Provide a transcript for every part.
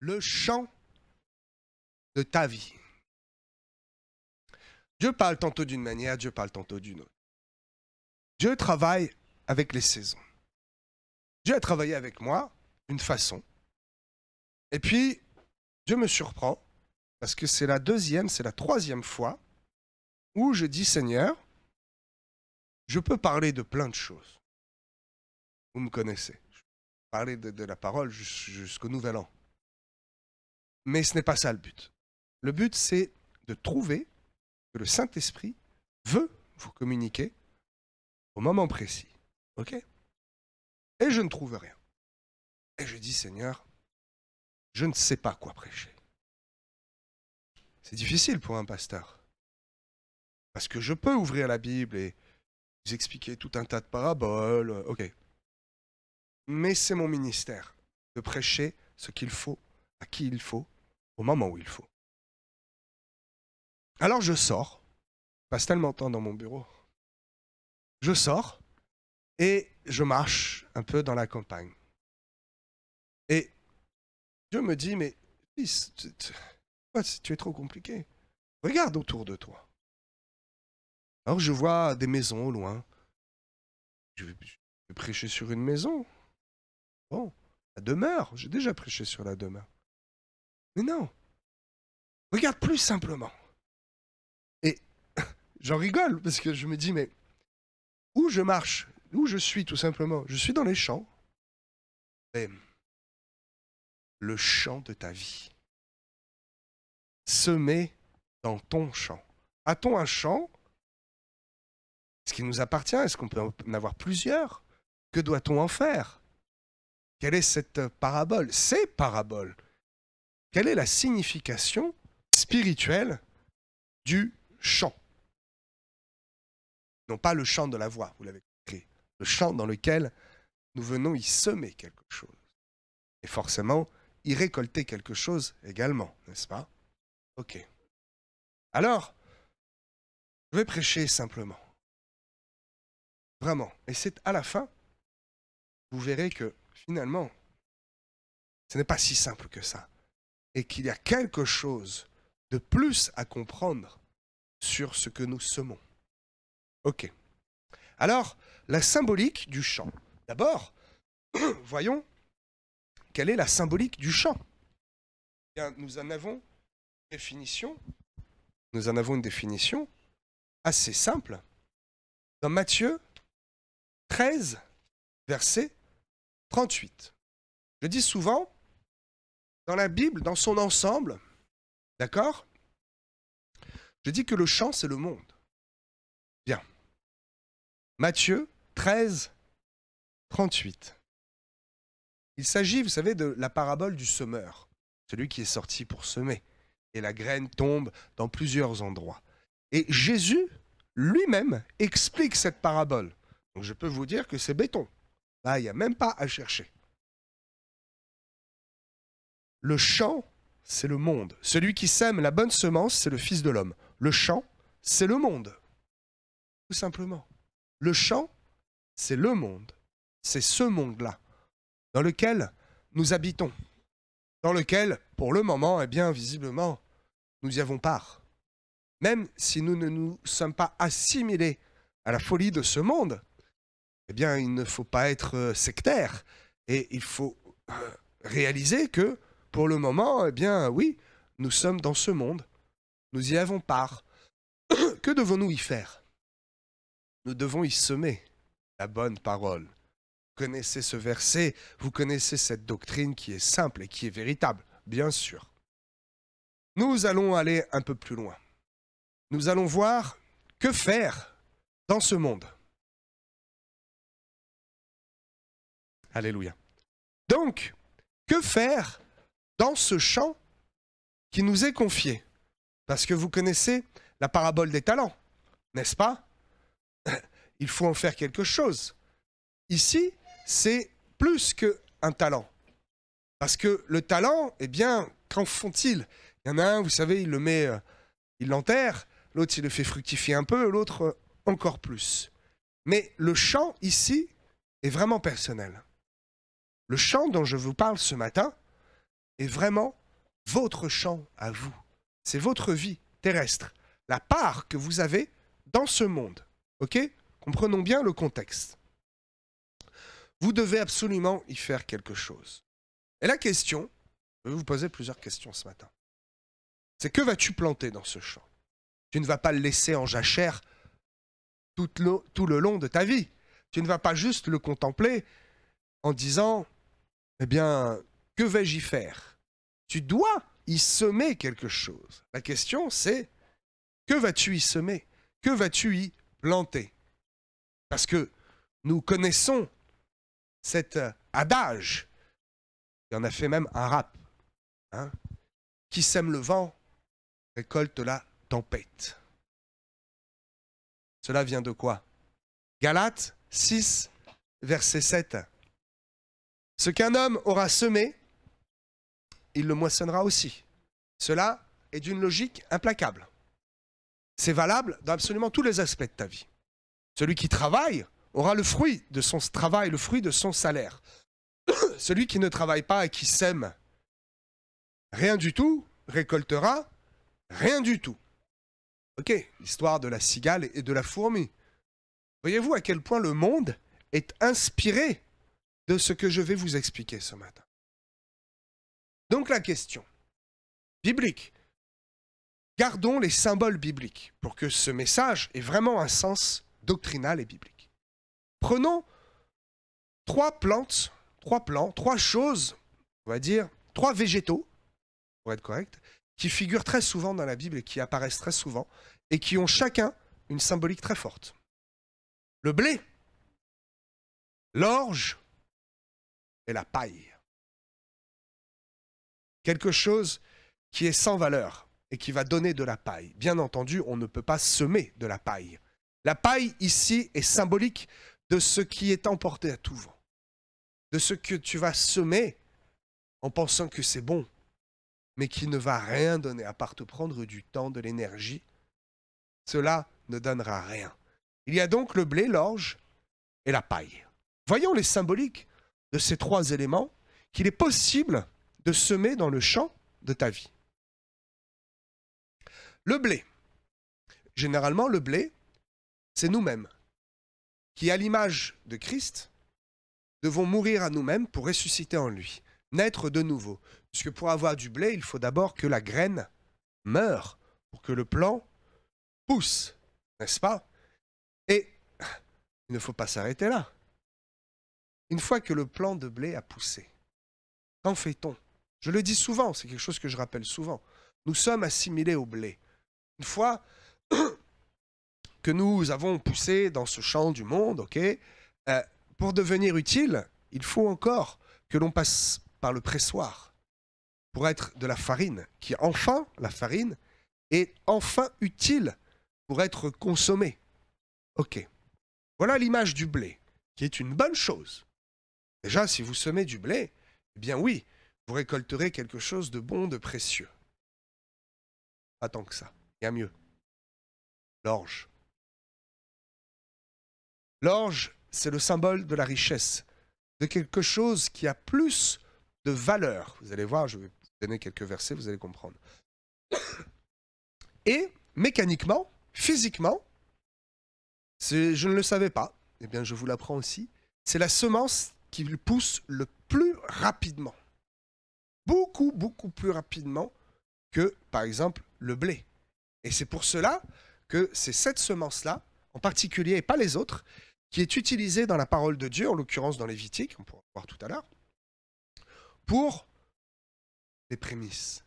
le chant de ta vie. Dieu parle tantôt d'une manière, Dieu parle tantôt d'une autre. Dieu travaille avec les saisons. Dieu a travaillé avec moi d'une façon. Et puis, Dieu me surprend, parce que c'est la troisième fois où je dis, Seigneur, je peux parler de plein de choses. Vous me connaissez. Je peux parler de la parole jusqu'au Nouvel An. Mais ce n'est pas ça le but. Le but, c'est de trouver que le Saint-Esprit veut vous communiquer au moment précis. OK? Et je ne trouve rien. Et je dis, Seigneur, je ne sais pas quoi prêcher. C'est difficile pour un pasteur. Parce que je peux ouvrir la Bible et vous expliquer tout un tas de paraboles, OK. Mais c'est mon ministère de prêcher ce qu'il faut, à qui il faut, au moment où il faut. Alors je sors, je passe tellement de temps dans mon bureau, je sors et je marche un peu dans la campagne. Et Dieu me dit, mais fils, tu es trop compliqué. Regarde autour de toi. Alors je vois des maisons au loin. Je vais prêcher sur une maison. Bon, la demeure, j'ai déjà prêché sur la demeure. Mais non, regarde plus simplement. Et j'en rigole parce que je me dis, mais où je marche, où je suis tout simplement, je suis dans les champs. Et le champ de ta vie. Semé dans ton champ. A-t-on un champ? Est-ce qu'il nous appartient? Est-ce qu'on peut en avoir plusieurs? Que doit-on en faire? Quelle est cette parabole? Ces paraboles. Quelle est la signification spirituelle du chant? Non pas le chant de la voix, vous l'avez compris. Le chant dans lequel nous venons y semer quelque chose. Et forcément, y récolter quelque chose également, n'est-ce pas? Ok. Alors, je vais prêcher simplement. Vraiment. Et c'est à la fin, vous verrez que finalement, ce n'est pas si simple que ça. Et qu'il y a quelque chose de plus à comprendre sur ce que nous semons. Ok. Alors, la symbolique du chant. D'abord, voyons quelle est la symbolique du chant. Bien, nous en avons une définition assez simple. Dans Matthieu 13, verset 38. Je dis souvent, dans la Bible, dans son ensemble, d'accord? Je dis que le chant, c'est le monde. Bien. Matthieu 13, 38. Il s'agit, vous savez, de la parabole du semeur, celui qui est sorti pour semer. Et la graine tombe dans plusieurs endroits. Et Jésus lui-même explique cette parabole. Donc je peux vous dire que c'est béton. Là, il n'y a même pas à chercher. Le champ, c'est le monde. Celui qui sème la bonne semence, c'est le Fils de l'homme. Le champ, c'est le monde. Tout simplement. Le champ, c'est le monde. C'est ce monde-là, dans lequel nous habitons. Dans lequel, pour le moment, eh bien, visiblement, nous y avons part. Même si nous ne nous sommes pas assimilés à la folie de ce monde, eh bien, il ne faut pas être sectaire. Et il faut réaliser que, pour le moment, eh bien, oui, nous sommes dans ce monde. Nous y avons part. Que devons-nous y faire? Nous devons y semer la bonne parole. Vous connaissez ce verset, vous connaissez cette doctrine qui est simple et qui est véritable, bien sûr. Nous allons aller un peu plus loin. Nous allons voir que faire dans ce monde. Alléluia. Donc, que faire dans ce champ qui nous est confié? Parce que vous connaissez la parabole des talents, n'est-ce pas? Il faut en faire quelque chose. Ici, c'est plus qu'un talent. Parce que le talent, eh bien, qu'en font-ils? Il y en a un, vous savez, il le met, il l'enterre, l'autre, il le fait fructifier un peu, l'autre, encore plus. Mais le champ, ici, est vraiment personnel. Le champ dont je vous parle ce matin, est vraiment votre champ à vous. C'est votre vie terrestre, la part que vous avez dans ce monde. Ok? Comprenons bien le contexte. Vous devez absolument y faire quelque chose. Et la question, je vais vous poser plusieurs questions ce matin. C'est que vas-tu planter dans ce champ? Tu ne vas pas le laisser en jachère tout le long de ta vie. Tu ne vas pas juste le contempler en disant, eh bien, que vais-je y faire? Tu dois y semer quelque chose. La question, c'est, que vas-tu y semer? Que vas-tu y planter? Parce que nous connaissons cet adage, il en a fait même un rap, hein, qui sème le vent, récolte la tempête. Cela vient de quoi? Galates 6, verset 7. Ce qu'un homme aura semé, il le moissonnera aussi. Cela est d'une logique implacable. C'est valable dans absolument tous les aspects de ta vie. Celui qui travaille aura le fruit de son travail, le fruit de son salaire. Celui qui ne travaille pas et qui sème rien du tout, récoltera rien du tout. Ok, l'histoire de la cigale et de la fourmi. Voyez-vous à quel point le monde est inspiré de ce que je vais vous expliquer ce matin. Donc la question biblique. Gardons les symboles bibliques pour que ce message ait vraiment un sens doctrinal et biblique. Prenons trois plantes, trois plants, trois choses, on va dire, trois végétaux, pour être correct, qui figurent très souvent dans la Bible et qui apparaissent très souvent et qui ont chacun une symbolique très forte. Le blé, l'orge et la paille. Quelque chose qui est sans valeur et qui va donner de la paille. Bien entendu, on ne peut pas semer de la paille. La paille, ici, est symbolique de ce qui est emporté à tout vent. De ce que tu vas semer en pensant que c'est bon, mais qui ne va rien donner à part te prendre du temps, de l'énergie. Cela ne donnera rien. Il y a donc le blé, l'orge et la paille. Voyons les symboliques de ces trois éléments qu'il est possible de semer dans le champ de ta vie. Le blé. Généralement, le blé, c'est nous-mêmes qui, à l'image de Christ, devons mourir à nous-mêmes pour ressusciter en lui, naître de nouveau. Puisque pour avoir du blé, il faut d'abord que la graine meure pour que le plant pousse, n'est-ce pas? Et il ne faut pas s'arrêter là. Une fois que le plant de blé a poussé, qu'en fait-on? Je le dis souvent, c'est quelque chose que je rappelle souvent. Nous sommes assimilés au blé. Une fois que nous avons poussé dans ce champ du monde, ok, pour devenir utile, il faut encore que l'on passe par le pressoir pour être de la farine, qui enfin, la farine, est enfin utile pour être consommée. Ok. Voilà l'image du blé, qui est une bonne chose. Déjà, si vous semez du blé, eh bien oui, vous récolterez quelque chose de bon, de précieux. Pas tant que ça, il y a mieux. L'orge. L'orge, c'est le symbole de la richesse, de quelque chose qui a plus de valeur. Vous allez voir, je vais vous donner quelques versets, vous allez comprendre. Et mécaniquement, physiquement, je ne le savais pas, eh bien je vous l'apprends aussi, c'est la semence qui pousse le plus rapidement. Beaucoup, beaucoup plus rapidement que, par exemple, le blé. Et c'est pour cela que c'est cette semence-là, en particulier, et pas les autres, qui est utilisée dans la parole de Dieu, en l'occurrence dans Lévitique, on pourra voir tout à l'heure, pour les prémices.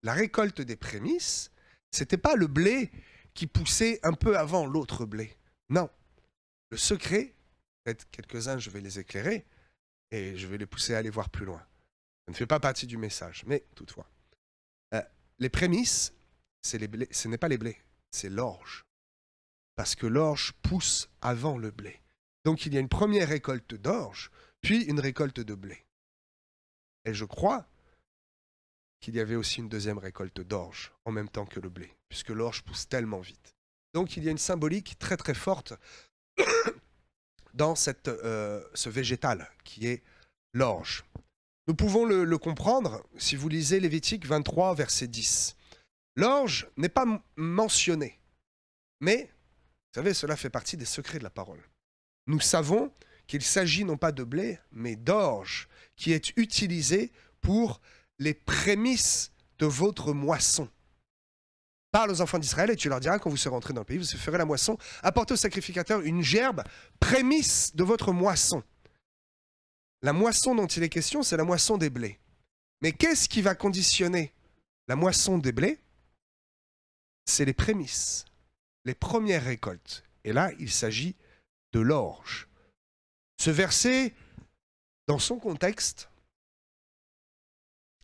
La récolte des prémices, c'était pas le blé qui poussait un peu avant l'autre blé. Non. Le secret, peut-être quelques-uns, je vais les éclairer, et je vais les pousser à aller voir plus loin. Ça ne fait pas partie du message, mais toutefois. Les prémices, ce n'est pas les blés, c'est l'orge. Parce que l'orge pousse avant le blé. Donc il y a une première récolte d'orge, puis une récolte de blé. Et je crois qu'il y avait aussi une deuxième récolte d'orge, en même temps que le blé, puisque l'orge pousse tellement vite. Donc il y a une symbolique très très forte dans ce végétal qui est l'orge. Nous pouvons le comprendre si vous lisez Lévitique 23, verset 10. L'orge n'est pas mentionné, mais, vous savez, cela fait partie des secrets de la parole. Nous savons qu'il s'agit non pas de blé, mais d'orge, qui est utilisé pour les prémices de votre moisson. Parle aux enfants d'Israël et tu leur diras quand vous serez entrés dans le pays, vous ferez la moisson, apportez au sacrificateur une gerbe, prémisse de votre moisson. La moisson dont il est question, c'est la moisson des blés. Mais qu'est-ce qui va conditionner la moisson des blés? C'est les prémices, les premières récoltes. Et là, il s'agit de l'orge. Ce verset, dans son contexte,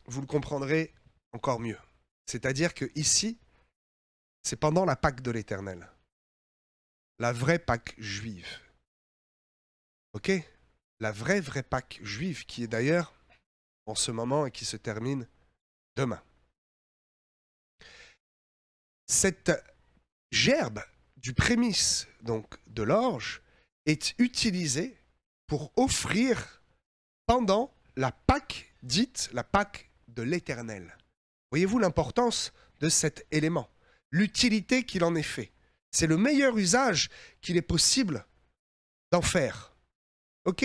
vous le comprendrez encore mieux. C'est-à-dire que ici, c'est pendant la Pâque de l'Éternel. La vraie Pâque juive. Ok? La vraie Pâque juive, qui est d'ailleurs en ce moment et qui se termine demain. Cette gerbe du prémisse, donc de l'orge, est utilisée pour offrir pendant la Pâque dite la Pâque de l'Éternel. Voyez-vous l'importance de cet élément, l'utilité qu'il en est fait. C'est le meilleur usage qu'il est possible d'en faire. Ok.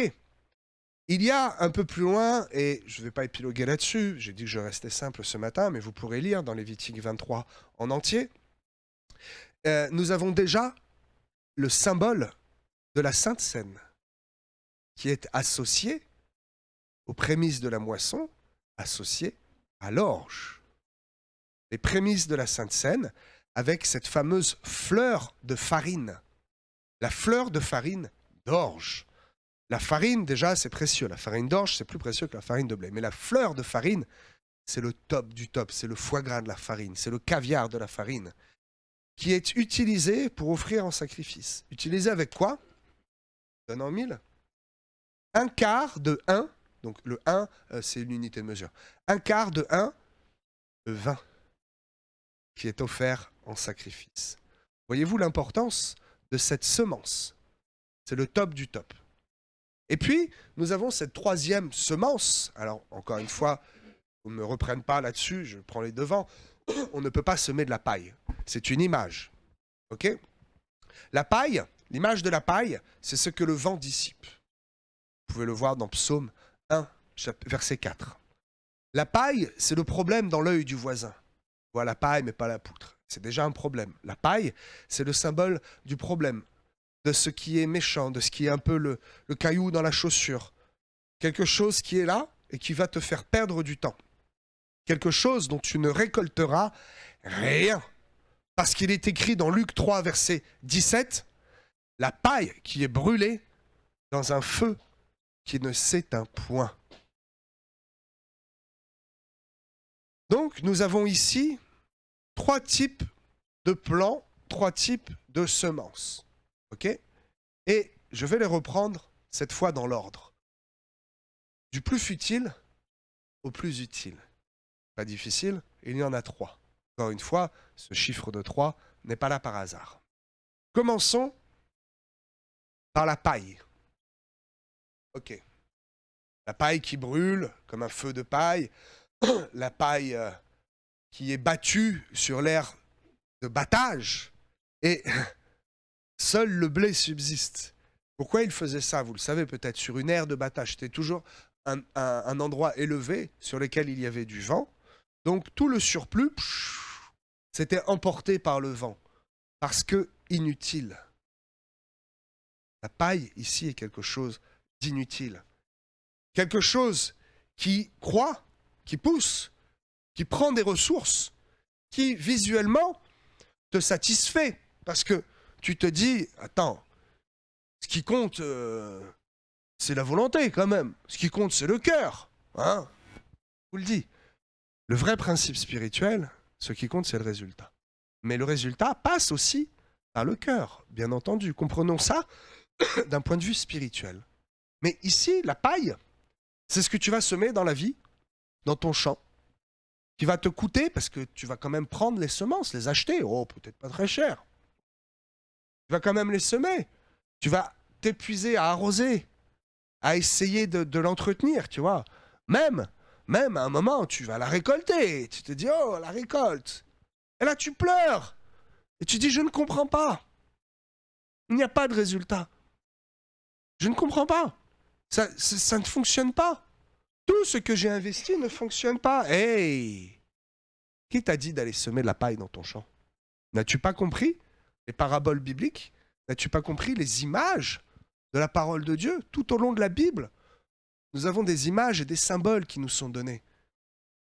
Il y a un peu plus loin, et je ne vais pas épiloguer là-dessus, j'ai dit que je restais simple ce matin, mais vous pourrez lire dans Lévitique 23 en entier, nous avons déjà le symbole de la Sainte Seine, qui est associé aux prémices de la moisson, associé à l'orge. Les prémices de la Sainte Seine, avec cette fameuse fleur de farine, la fleur de farine d'orge. La farine, déjà, c'est précieux. La farine d'orge, c'est plus précieux que la farine de blé. Mais la fleur de farine, c'est le top du top. C'est le foie gras de la farine. C'est le caviar de la farine. Qui est utilisé pour offrir en sacrifice. Utilisé avec quoi? Donne en mille. Un quart de 1. Donc le 1, c'est une unité de mesure. Un quart de 1 de vin. Qui est offert en sacrifice. Voyez-vous l'importance de cette semence? C'est le top du top. Et puis, nous avons cette troisième semence. Alors, encore une fois, on ne me reprenne pas là-dessus, je prends les devants. On ne peut pas semer de la paille. C'est une image. Ok? La paille, l'image de la paille, c'est ce que le vent dissipe. Vous pouvez le voir dans Psaume 1, verset 4. La paille, c'est le problème dans l'œil du voisin. On voit la paille, mais pas la poutre. C'est déjà un problème. La paille, c'est le symbole du problème, de ce qui est méchant, de ce qui est un peu le caillou dans la chaussure. Quelque chose qui est là et qui va te faire perdre du temps. Quelque chose dont tu ne récolteras rien. Parce qu'il est écrit dans Luc 3, verset 17, la paille qui est brûlée dans un feu qui ne s'éteint point. Donc, nous avons ici 3 types de plants, 3 types de semences. Ok? Et je vais les reprendre cette fois dans l'ordre. Du plus futile au plus utile. Pas difficile, il y en a 3. Encore une fois, ce chiffre de 3 n'est pas là par hasard. Commençons par la paille. Ok. La paille qui brûle comme un feu de paille. La paille qui est battue sur l'air de battage. Et seul le blé subsiste. Pourquoi il faisait ça? Vous le savez peut-être, sur une aire de battage. C'était toujours un endroit élevé sur lequel il y avait du vent. Donc tout le surplus, c'était emporté par le vent. Parce que inutile. La paille, ici, est quelque chose d'inutile. Quelque chose qui croît, qui pousse, qui prend des ressources, qui visuellement te satisfait. Parce que tu te dis, attends, ce qui compte, c'est la volonté quand même. Ce qui compte, c'est le cœur. Hein? Je vous le dis. Le vrai principe spirituel, ce qui compte, c'est le résultat. Mais le résultat passe aussi par le cœur, bien entendu. Comprenons ça d'un point de vue spirituel. Mais ici, la paille, c'est ce que tu vas semer dans la vie, dans ton champ, qui va te coûter, parce que tu vas quand même prendre les semences, les acheter. Oh, peut-être pas très cher. Tu vas quand même les semer. Tu vas t'épuiser à arroser, à essayer de l'entretenir, tu vois. Même, même à un moment, tu vas la récolter. Tu te dis, oh, la récolte. Et là, tu pleures. Et tu dis, je ne comprends pas. Il n'y a pas de résultat. Je ne comprends pas. Ça ne fonctionne pas. Tout ce que j'ai investi ne fonctionne pas. Hey! Qui t'a dit d'aller semer de la paille dans ton champ? N'as-tu pas compris les paraboles bibliques? N'as-tu pas compris les images de la parole de Dieu? Tout au long de la Bible, nous avons des images et des symboles qui nous sont donnés.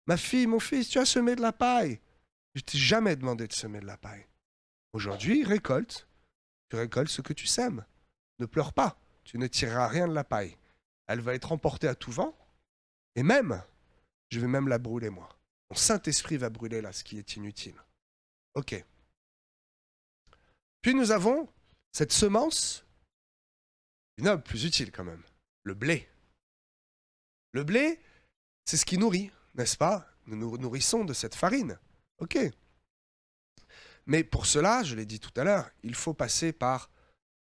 Ma fille, mon fils, tu as semé de la paille. Je ne t'ai jamais demandé de semer de la paille. Aujourd'hui, récolte. Tu récoltes ce que tu sèmes. Ne pleure pas. Tu ne tireras rien de la paille. Elle va être emportée à tout vent. Et même, je vais même la brûler, moi. Mon Saint-Esprit va brûler là ce qui est inutile. Ok. Puis nous avons cette semence, une plus utile quand même, le blé. Le blé, c'est ce qui nourrit, n'est-ce pas? Nous nous nourrissons de cette farine. Ok. Mais pour cela, je l'ai dit tout à l'heure, il faut passer par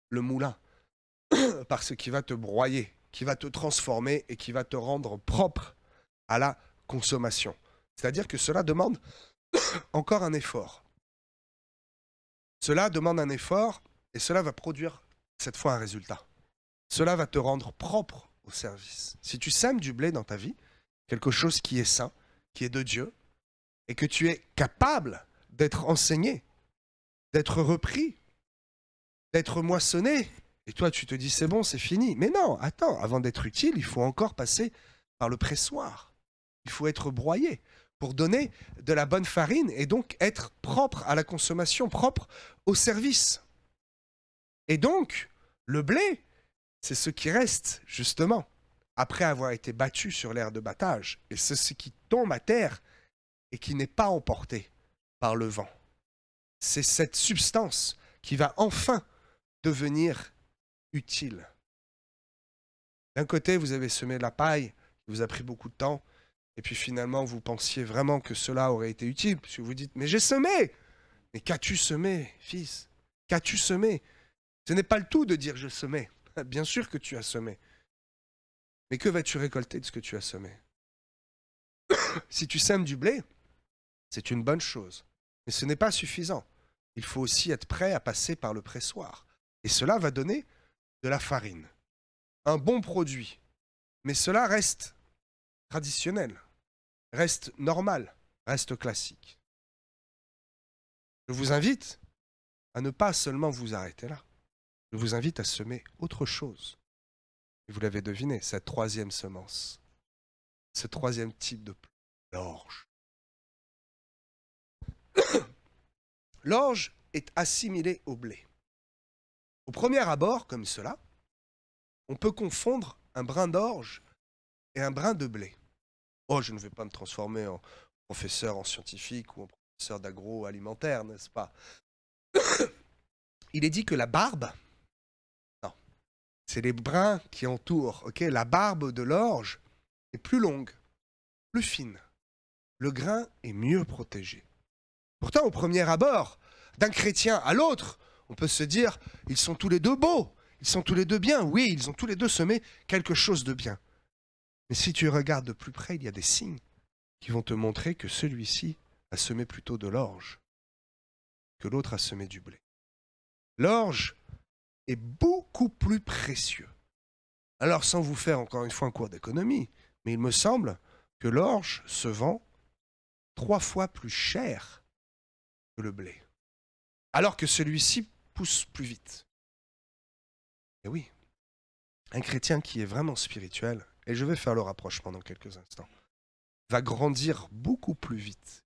le moulin, par ce qui va te broyer, qui va te transformer et qui va te rendre propre à la consommation. C'est-à-dire que cela demande encore un effort. Cela demande un effort et cela va produire cette fois un résultat. Cela va te rendre propre au service. Si tu sèmes du blé dans ta vie, quelque chose qui est sain, qui est de Dieu, et que tu es capable d'être enseigné, d'être repris, d'être moissonné, et toi tu te dis c'est bon, c'est fini. Mais non, attends, avant d'être utile, il faut encore passer par le pressoir. Il faut être broyé pour donner de la bonne farine et donc être propre à la consommation, propre au service. Et donc, le blé, c'est ce qui reste, justement, après avoir été battu sur l'aire de battage. Et c'est ce qui tombe à terre et qui n'est pas emporté par le vent. C'est cette substance qui va enfin devenir utile. D'un côté, vous avez semé de la paille, qui vous a pris beaucoup de temps, et puis finalement, vous pensiez vraiment que cela aurait été utile, parce que vous dites, mais j'ai semé! Mais qu'as-tu semé, fils? Qu'as-tu semé? Ce n'est pas le tout de dire je semais. Bien sûr que tu as semé. Mais que vas-tu récolter de ce que tu as semé? Si tu sèmes du blé, c'est une bonne chose. Mais ce n'est pas suffisant. Il faut aussi être prêt à passer par le pressoir. Et cela va donner de la farine. Un bon produit. Mais cela reste traditionnel, reste normal, reste classique. Je vous invite à ne pas seulement vous arrêter là. Je vous invite à semer autre chose. Et vous l'avez deviné, cette troisième semence, ce troisième type de plante, l'orge. L'orge est assimilée au blé. Au premier abord, comme cela, on peut confondre un brin d'orge et un brin de blé. Oh, je ne vais pas me transformer en professeur en scientifique ou en professeur d'agroalimentaire, n'est-ce pas? Il est dit que la barbe, non, c'est les brins qui entourent, ok? La barbe de l'orge est plus longue, plus fine. Le grain est mieux protégé. Pourtant, au premier abord, d'un chrétien à l'autre, on peut se dire, ils sont tous les deux beaux, ils sont tous les deux bien. Oui, ils ont tous les deux semé quelque chose de bien. Mais si tu regardes de plus près, il y a des signes qui vont te montrer que celui-ci a semé plutôt de l'orge, que l'autre a semé du blé. L'orge est beaucoup plus précieux. Alors, sans vous faire encore une fois un cours d'économie, mais il me semble que l'orge se vend 3 fois plus cher que le blé, alors que celui-ci pousse plus vite. Et oui, un chrétien qui est vraiment spirituel, et je vais faire le rapprochement dans quelques instants, va grandir beaucoup plus vite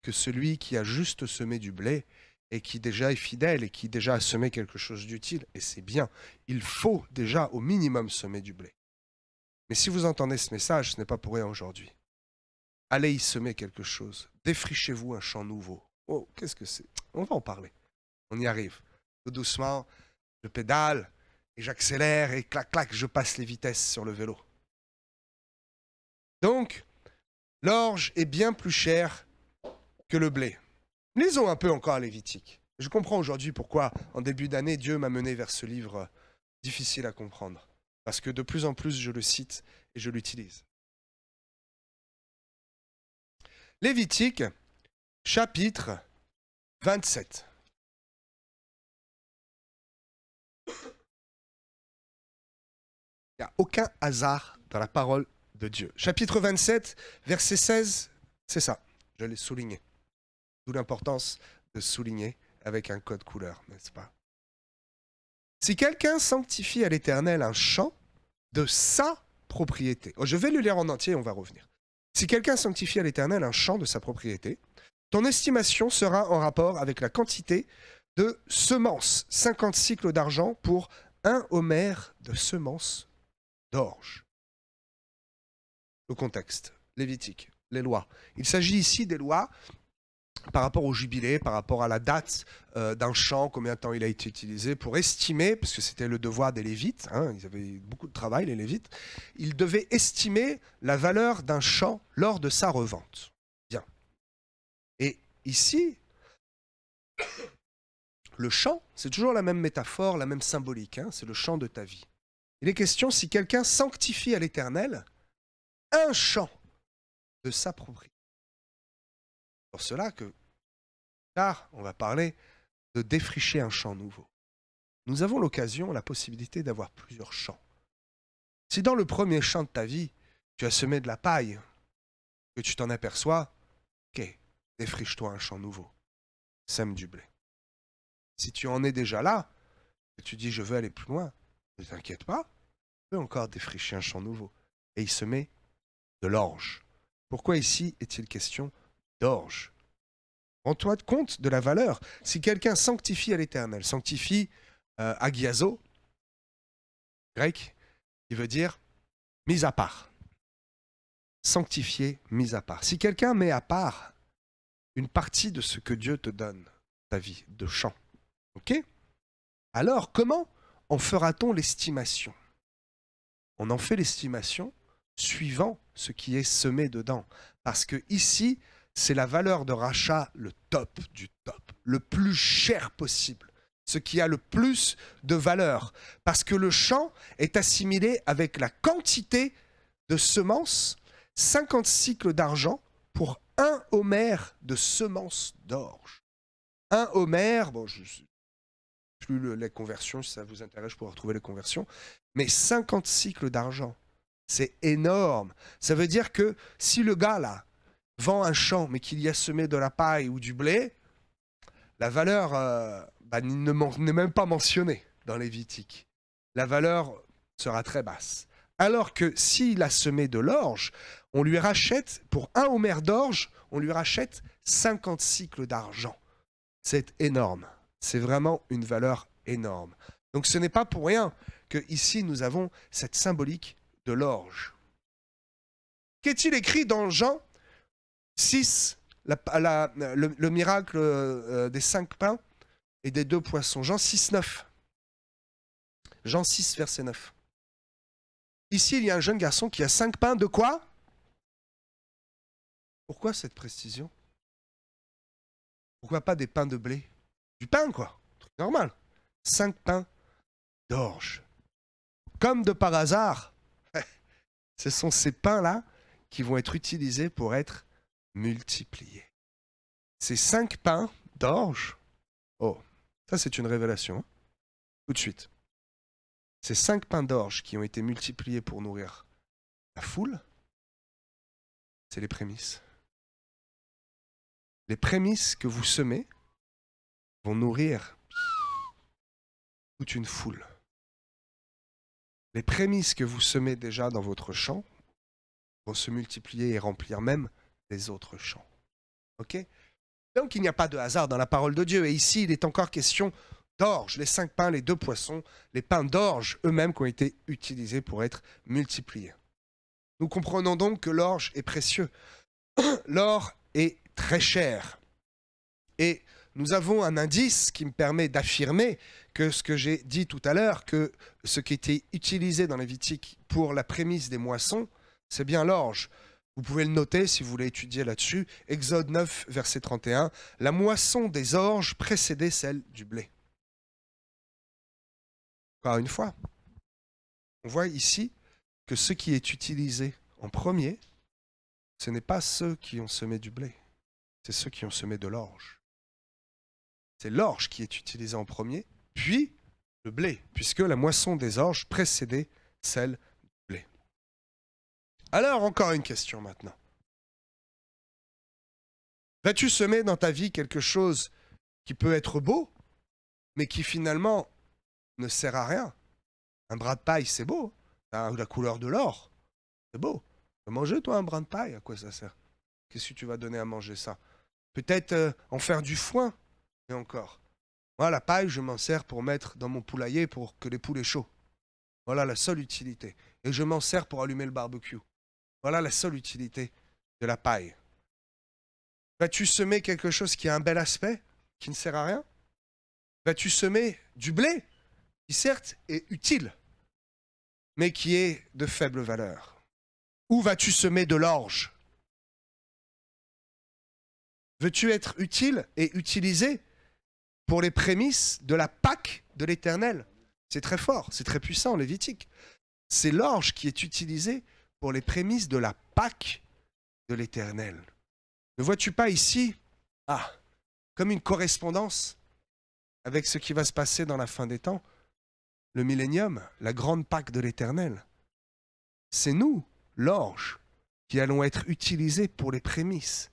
que celui qui a juste semé du blé et qui déjà est fidèle et qui déjà a semé quelque chose d'utile. Et c'est bien, il faut déjà au minimum semer du blé. Mais si vous entendez ce message, ce n'est pas pour rien aujourd'hui. Allez y semer quelque chose. Défrichez-vous un champ nouveau. Oh, qu'est-ce que c'est? On va en parler. On y arrive. Tout doucement, je pédale et j'accélère et clac, clac, je passe les vitesses sur le vélo. Donc, l'orge est bien plus chère que le blé. Lisons un peu encore Lévitique. Je comprends aujourd'hui pourquoi, en début d'année, Dieu m'a mené vers ce livre difficile à comprendre. Parce que de plus en plus, je le cite et je l'utilise. Lévitique, chapitre 27. Il n'y a aucun hasard dans la parole de Dieu. Chapitre 27, verset 16, c'est ça. Je l'ai souligné. D'où l'importance de souligner avec un code couleur, n'est-ce pas? Si quelqu'un sanctifie à l'Éternel un champ de sa propriété. Oh, je vais le lire en entier, on va revenir. Si quelqu'un sanctifie à l'Éternel un champ de sa propriété, ton estimation sera en rapport avec la quantité de semences, 50 cycles d'argent pour un homère de semences d'orge. Le contexte, Lévitique, les lois. Il s'agit ici des lois par rapport au jubilé, par rapport à la date d'un champ, combien de temps il a été utilisé, pour estimer, parce que c'était le devoir des Lévites, hein, ils avaient beaucoup de travail, les Lévites, ils devaient estimer la valeur d'un champ lors de sa revente. Bien. Et ici, le champ, c'est toujours la même métaphore, la même symbolique, hein, c'est le champ de ta vie. Il est question si quelqu'un sanctifie à l'Éternel un champ de sa propriété. Pour cela que, tard, on va parler de défricher un champ nouveau. Nous avons l'occasion, la possibilité d'avoir plusieurs champs. Si dans le premier champ de ta vie, tu as semé de la paille, que tu t'en aperçois, ok, défriche-toi un champ nouveau. Sème du blé. Si tu en es déjà là, et tu dis je veux aller plus loin, ne t'inquiète pas, tu peux encore défricher un champ nouveau. Et il semer de l'orge. Pourquoi ici est-il question d'orge? Rends-toi compte de la valeur. Si quelqu'un sanctifie à l'Éternel, sanctifie agiazo, grec, qui veut dire mis à part. Sanctifier, mis à part. Si quelqu'un met à part une partie de ce que Dieu te donne, ta vie, de champ, ok? Alors, comment en fera-t-on l'estimation? On en fait l'estimation suivant ce qui est semé dedans. Parce que ici, c'est la valeur de rachat le top du top, le plus cher possible, ce qui a le plus de valeur. Parce que le champ est assimilé avec la quantité de semences, 50 cycles d'argent pour un homère de semences d'orge. Un homère, bon, je ne sais plus les conversions, si ça vous intéresse, je pourrais retrouver les conversions, mais 50 cycles d'argent. C'est énorme. Ça veut dire que si le gars, là, vend un champ, mais qu'il y a semé de la paille ou du blé, la valeur n'est même pas mentionnée dans Lévitique. La valeur sera très basse. Alors que s'il a semé de l'orge, on lui rachète, pour un homère d'orge, on lui rachète 50 cycles d'argent. C'est énorme. C'est vraiment une valeur énorme. Donc ce n'est pas pour rien que ici nous avons cette symbolique de l'orge. Qu'est-il écrit dans Jean 6, le miracle des 5 pains et des 2 poissons? Jean 6, 9. Jean 6, verset 9. Ici, il y a un jeune garçon qui a 5 pains de quoi? Pourquoi cette précision? Pourquoi pas des pains de blé? Du pain, quoi. Truc normal. 5 pains d'orge. Comme de par hasard, ce sont ces pains-là qui vont être utilisés pour être multipliés. Ces 5 pains d'orge, oh, ça c'est une révélation, hein, tout de suite. Ces 5 pains d'orge qui ont été multipliés pour nourrir la foule, c'est les prémices. Les prémices que vous semez vont nourrir toute une foule. Les prémices que vous semez déjà dans votre champ vont se multiplier et remplir même les autres champs. Ok? Donc il n'y a pas de hasard dans la parole de Dieu. Et ici, il est encore question d'orge. Les 5 pains, les 2 poissons, les pains d'orge eux-mêmes qui ont été utilisés pour être multipliés. Nous comprenons donc que l'orge est précieux. L'or est très cher. Et nous avons un indice qui me permet d'affirmer que ce que j'ai dit tout à l'heure, que ce qui était utilisé dans Lévitique pour la prémisse des moissons, c'est bien l'orge. Vous pouvez le noter si vous voulez étudier là-dessus. Exode 9, verset 31. La moisson des orges précédait celle du blé. Encore une fois, on voit ici que ce qui est utilisé en premier ce n'est pas ceux qui ont semé du blé, c'est ceux qui ont semé de l'orge. C'est l'orge qui est utilisée en premier, puis le blé, puisque la moisson des orges précédait celle du blé. Alors, encore une question maintenant. Vas-tu semer dans ta vie quelque chose qui peut être beau, mais qui finalement ne sert à rien? Un bras de paille, c'est beau. Ça a la couleur de l'or. C'est beau. Tu peux manger, toi, un brin de paille? À quoi ça sert? Qu'est-ce que tu vas donner à manger ça? Peut-être en faire du foin, et encore. Moi, la paille, je m'en sers pour mettre dans mon poulailler pour que les poules aient chaud. Voilà la seule utilité. Et je m'en sers pour allumer le barbecue. Voilà la seule utilité de la paille. Vas-tu semer quelque chose qui a un bel aspect, qui ne sert à rien? Vas-tu semer du blé, qui certes est utile, mais qui est de faible valeur? Ou vas-tu semer de l'orge? Veux-tu être utile et utilisé pour les prémices de la Pâque de l'Éternel? C'est très fort, c'est très puissant, Lévitique. C'est l'orge qui est utilisée pour les prémices de la Pâque de l'Éternel. Ne vois-tu pas ici, comme une correspondance avec ce qui va se passer dans la fin des temps, le millénium, la grande Pâque de l'Éternel? C'est nous, l'orge, qui allons être utilisés pour les prémices.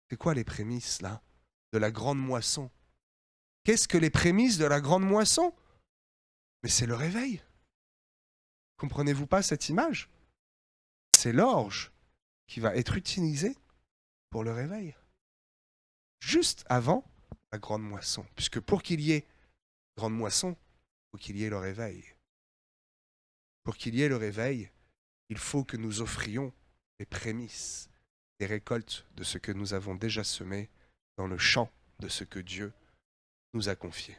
C'est quoi les prémices, là, de la grande moisson? Qu'est-ce que les prémices de la grande moisson? Mais c'est le réveil. Comprenez-vous pas cette image? C'est l'orge qui va être utilisée pour le réveil. Juste avant la grande moisson. Puisque pour qu'il y ait grande moisson, il faut qu'il y ait le réveil. Pour qu'il y ait le réveil, il faut que nous offrions les prémices des récoltes de ce que nous avons déjà semé dans le champ de ce que Dieu nous a confié.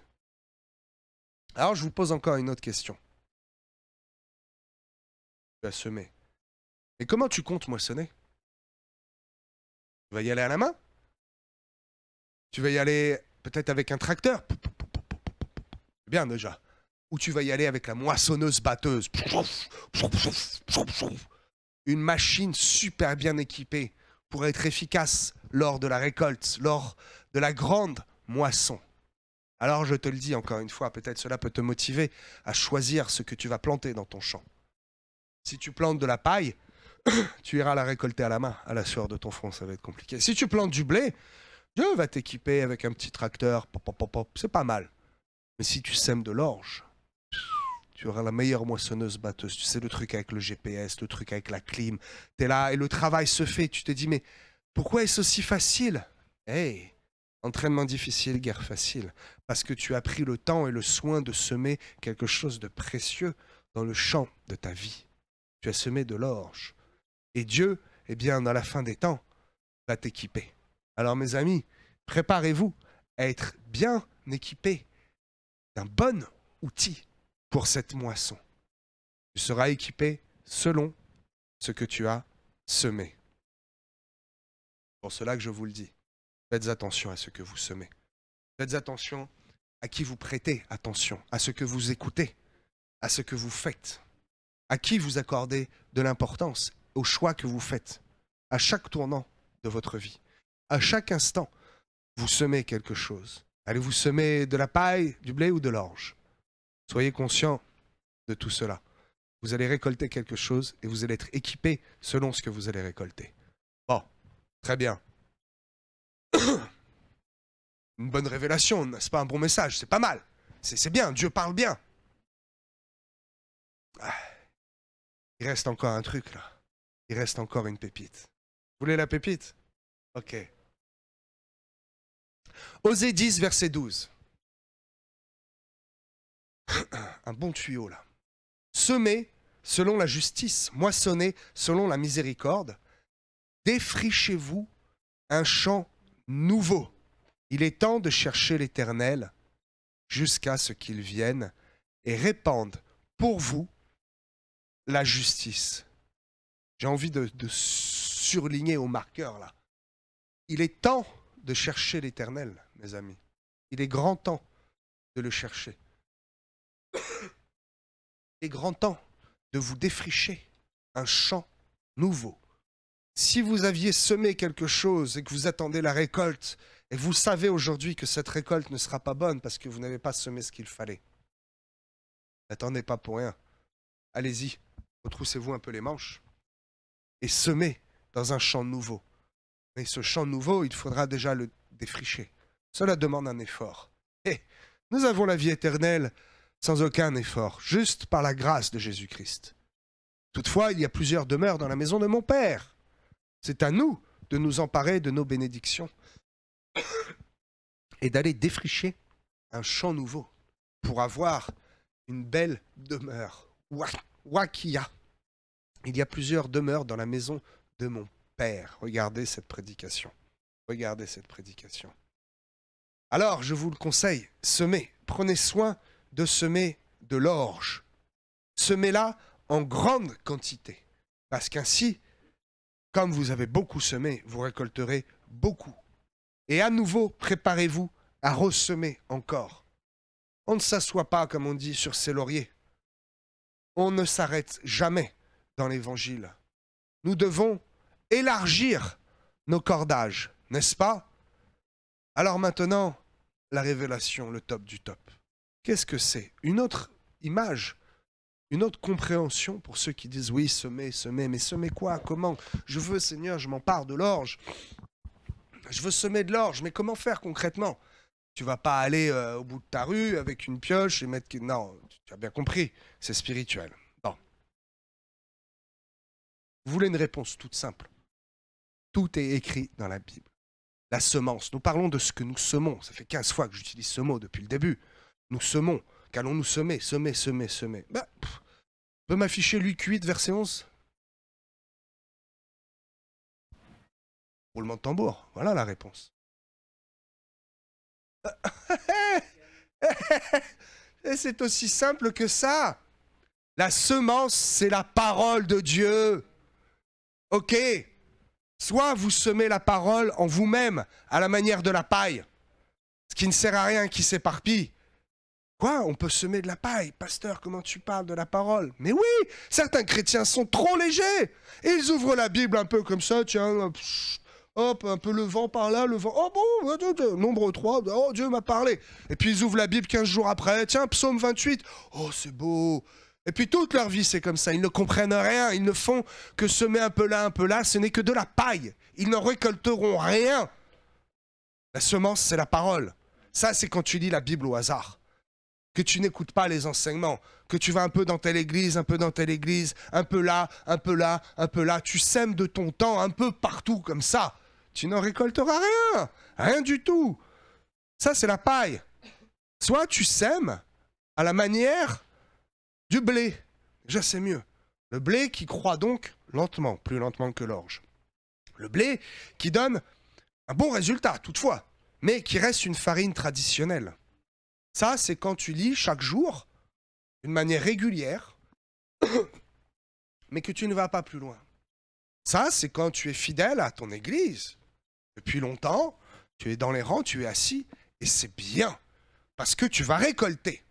Alors je vous pose encore une autre question. Tu as semé. Et comment tu comptes moissonner? Tu vas y aller à la main? Tu vas y aller peut-être avec un tracteur? C'est bien déjà. Ou tu vas y aller avec la moissonneuse-batteuse? Une machine super bien équipée pour être efficace lors de la récolte, lors de la grande moisson. Alors je te le dis encore une fois, peut-être cela peut te motiver à choisir ce que tu vas planter dans ton champ. Si tu plantes de la paille, tu iras la récolter à la main, à la sueur de ton front, ça va être compliqué. Si tu plantes du blé, Dieu va t'équiper avec un petit tracteur, pop, pop, pop, pop, c'est pas mal. Mais si tu sèmes de l'orge, tu auras la meilleure moissonneuse batteuse. Tu sais, le truc avec le GPS, le truc avec la clim. Tu es là et le travail se fait. Tu te dis, mais pourquoi est-ce aussi facile? Hey, entraînement difficile, guerre facile. Parce que tu as pris le temps et le soin de semer quelque chose de précieux dans le champ de ta vie. Tu as semé de l'orge. Et Dieu, eh bien, dans la fin des temps, va t'équiper. Alors, mes amis, préparez-vous à être bien équipés d'un bon outil pour cette moisson. Tu seras équipé selon ce que tu as semé. C'est pour cela que je vous le dis. Faites attention à ce que vous semez. Faites attention à qui vous prêtez attention, à ce que vous écoutez, à ce que vous faites, à qui vous accordez de l'importance, aux choix que vous faites, à chaque tournant de votre vie. À chaque instant, vous semez quelque chose. Allez-vous semer de la paille, du blé ou de l'orge? Soyez conscient de tout cela. Vous allez récolter quelque chose et vous allez être équipé selon ce que vous allez récolter. Bon, très bien. Une bonne révélation, c'est pas un bon message, c'est pas mal. C'est bien, Dieu parle bien. Il reste encore un truc là. Il reste encore une pépite. Vous voulez la pépite? Ok. Osée 10, verset 12. Un bon tuyau là. Semez selon la justice, moissonnez selon la miséricorde. Défrichez-vous un champ nouveau. Il est temps de chercher l'Éternel jusqu'à ce qu'il vienne et répande pour vous la justice. J'ai envie de surligner au marqueur là. Il est temps de chercher l'Éternel, mes amis. Il est grand temps de le chercher. Il est grand temps de vous défricher un champ nouveau. Si vous aviez semé quelque chose et que vous attendez la récolte, et vous savez aujourd'hui que cette récolte ne sera pas bonne parce que vous n'avez pas semé ce qu'il fallait, n'attendez pas pour rien. Allez-y, retroussez-vous un peu les manches et semez dans un champ nouveau. Mais ce champ nouveau, il faudra déjà le défricher. Cela demande un effort. Et nous avons la vie éternelle sans aucun effort, juste par la grâce de Jésus-Christ. Toutefois, il y a plusieurs demeures dans la maison de mon Père. C'est à nous de nous emparer de nos bénédictions et d'aller défricher un champ nouveau pour avoir une belle demeure. Wakia. Il y a plusieurs demeures dans la maison de mon Père. Regardez cette prédication. Regardez cette prédication. Alors, je vous le conseille, semez. Prenez soin de semer de l'orge. Semez-la en grande quantité. Parce qu'ainsi, comme vous avez beaucoup semé, vous récolterez beaucoup. Et à nouveau, préparez-vous à ressemer encore. On ne s'assoit pas, comme on dit, sur ses lauriers. On ne s'arrête jamais dans l'Évangile. Nous devons élargir nos cordages, n'est-ce pas? Alors maintenant, la révélation, le top du top. Qu'est-ce que c'est? Une autre image, une autre compréhension pour ceux qui disent oui, semer, mais semer quoi? Comment? Je veux, Seigneur, je m'empare de l'orge. Je veux semer de l'orge, mais comment faire concrètement? Tu vas pas aller au bout de ta rue avec une pioche et mettre... Non, tu as bien compris, c'est spirituel. Bon. Vous voulez une réponse toute simple? Tout est écrit dans la Bible. La semence, nous parlons de ce que nous semons. Ça fait 15 fois que j'utilise ce mot depuis le début. Nous semons. Qu'allons-nous semer? Semer. Ben, peut m'afficher Luc 8, verset 11? Roulement de tambour. Voilà la réponse. Et c'est aussi simple que ça. La semence, c'est la parole de Dieu. Ok. Soit vous semez la parole en vous-même, à la manière de la paille, ce qui ne sert à rien, qui s'éparpille. Quoi? On peut semer de la paille? Pasteur, comment tu parles de la parole? Mais oui, certains chrétiens sont trop légers. Et ils ouvrent la Bible un peu comme ça, tiens, hop, un peu le vent par là, le vent, oh bon, nombre 3, oh Dieu m'a parlé. Et puis ils ouvrent la Bible 15 jours après, tiens, psaume 28, oh c'est beau. Et puis toute leur vie c'est comme ça, ils ne comprennent rien, ils ne font que semer un peu là, ce n'est que de la paille. Ils ne récolteront rien. La semence c'est la parole. Ça c'est quand tu lis la Bible au hasard. Que tu n'écoutes pas les enseignements, que tu vas un peu dans telle église, un peu dans telle église, un peu là, un peu là, un peu là. Tu sèmes de ton temps un peu partout comme ça. Tu n'en récolteras rien, rien du tout. Ça, c'est la paille. Soit tu sèmes à la manière du blé. Déjà, c'est mieux. Le blé qui croît donc lentement, plus lentement que l'orge. Le blé qui donne un bon résultat, toutefois, mais qui reste une farine traditionnelle. Ça, c'est quand tu lis chaque jour, d'une manière régulière, mais que tu ne vas pas plus loin. Ça, c'est quand tu es fidèle à ton église. Depuis longtemps, tu es dans les rangs, tu es assis, et c'est bien, parce que tu vas récolter.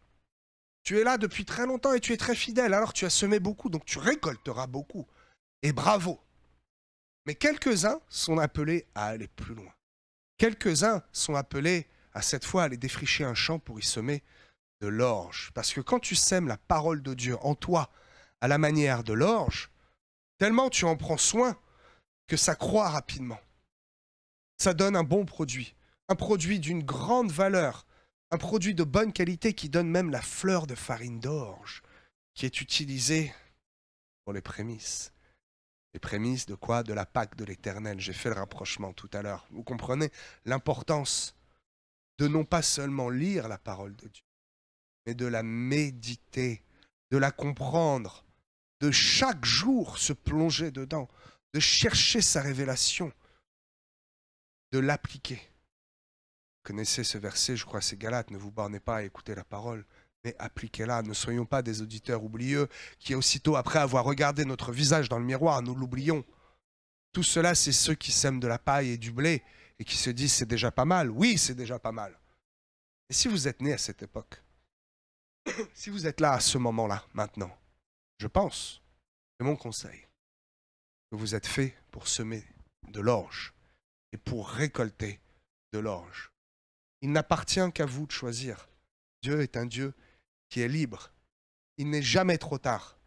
Tu es là depuis très longtemps et tu es très fidèle, alors tu as semé beaucoup, donc tu récolteras beaucoup. Et bravo. Mais quelques-uns sont appelés à aller plus loin. Quelques-uns sont appelés à cette fois aller défricher un champ pour y semer de l'orge. Parce que quand tu sèmes la parole de Dieu en toi à la manière de l'orge, tellement tu en prends soin que ça croît rapidement. Ça donne un bon produit, un produit d'une grande valeur, un produit de bonne qualité qui donne même la fleur de farine d'orge qui est utilisée pour les prémices. Les prémices de quoi? De la Pâque de l'Éternel. J'ai fait le rapprochement tout à l'heure. Vous comprenez l'importance de non pas seulement lire la parole de Dieu, mais de la méditer, de la comprendre, de chaque jour se plonger dedans, de chercher sa révélation, de l'appliquer. Vous connaissez ce verset, je crois, c'est Galates, ne vous bornez pas à écouter la parole, mais appliquez-la. Ne soyons pas des auditeurs oublieux qui, aussitôt après avoir regardé notre visage dans le miroir, nous l'oublions. Tout cela, c'est ceux qui sèment de la paille et du blé et qui se disent c'est déjà pas mal. Oui, c'est déjà pas mal. Et si vous êtes né à cette époque, si vous êtes là à ce moment-là, maintenant, je pense, c'est mon conseil, que vous êtes fait pour semer de l'orge et pour récolter de l'orge. Il n'appartient qu'à vous de choisir. Dieu est un Dieu qui est libre. Il n'est jamais trop tard.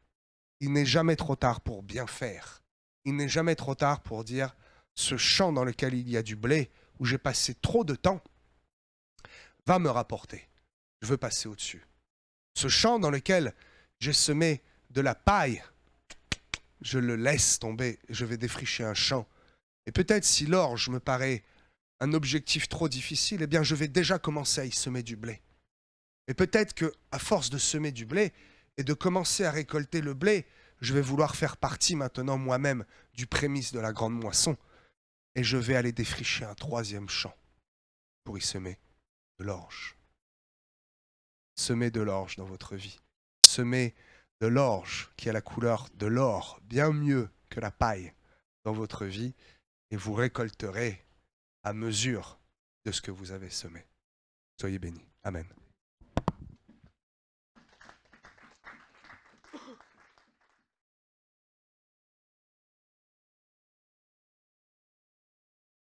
Il n'est jamais trop tard pour bien faire. Il n'est jamais trop tard pour dire ce champ dans lequel il y a du blé, où j'ai passé trop de temps, va me rapporter. Je veux passer au-dessus. Ce champ dans lequel j'ai semé de la paille, je le laisse tomber, je vais défricher un champ. Et peut-être si l'orge me paraît un objectif trop difficile, eh bien je vais déjà commencer à y semer du blé. Et peut-être qu'à force de semer du blé et de commencer à récolter le blé, je vais vouloir faire partie maintenant moi-même du prémisse de la grande moisson. Et je vais aller défricher un troisième champ pour y semer de l'orge. Semez de l'orge dans votre vie. Semez de l'orge qui a la couleur de l'or, bien mieux que la paille dans votre vie, et vous récolterez à mesure de ce que vous avez semé. Soyez bénis. Amen.